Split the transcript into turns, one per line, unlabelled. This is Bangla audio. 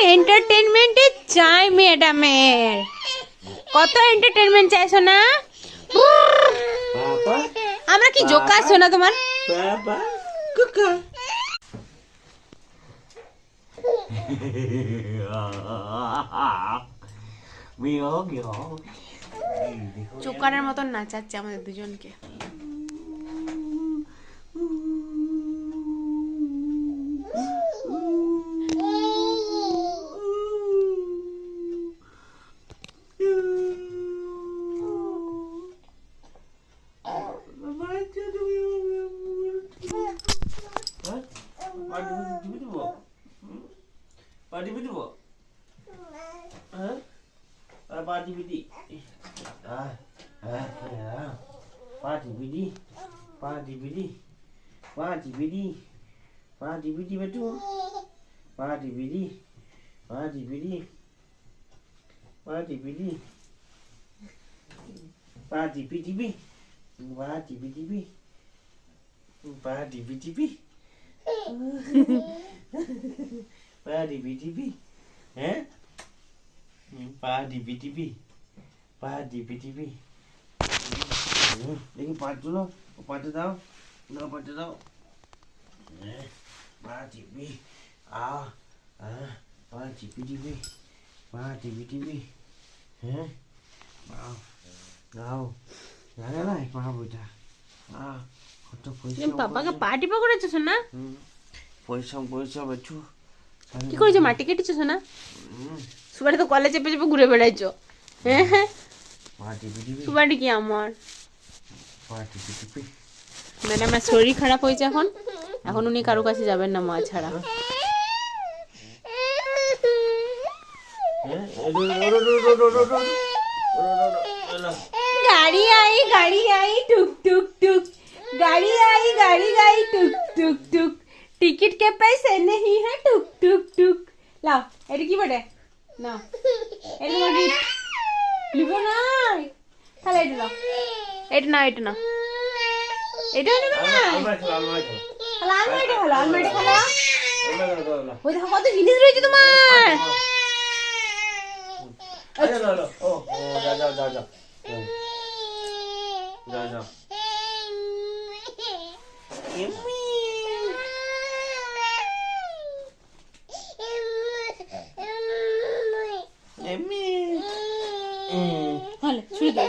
এন্টারটেইনমেন্টে চাই ম্যাডামের। কত এন্টারটেইনমেন্ট চাইছো না?
বাবা
আমরা কি জোকা শোনা তোমার?
বাবা কুকা মিও মিও
জোকারের মতন নাচাচ্ছে আমাদের দুজনকে।
Party video po? Hah? Party video? Party video? Party video? Party video? Party video betul? Party video? Party video? Party video? Party video? Party video? Party video? Party BTV, eh? Party BTV, Party BTV. Ini part dulu, part tahu, nggak part tahu. Party B, Party BTV, Party BTV, Wow, wow, nggak lah, paham udah. কত পয়সা
পাপাকে পার্টি পকড়েছো শোনা?
পয়সা পয়সা বেচু
কি করেছো? মাটি কেটেছো শোনা? সুবাড়ি তো কলেজে চেপে চেপে ঘুরে বেড়াইছো। হ্যাঁ, সুবাড়ি কি আমার? ম্যাডামের শরীর খারাপ হয়েছে এখন, এখন উনি কারো কাছে যাবেন না মা ছাড়া। গাড়ি আই টুক টুক টুক, गाड़ी आई टुक टुक टुक, टिकट के पैसे नहीं है टुक टुक टुक। लाओ এটা কি বটে না, এটা মানে লিখো না, তাহলে এটা নাও, এটা না, এটা না, এটা নেবে না, আলমারিটা হলো, আলমারিটা হলো। ওই দেখো কত জিনিস রয়েছে তোমার।
যা
Vale, sudah.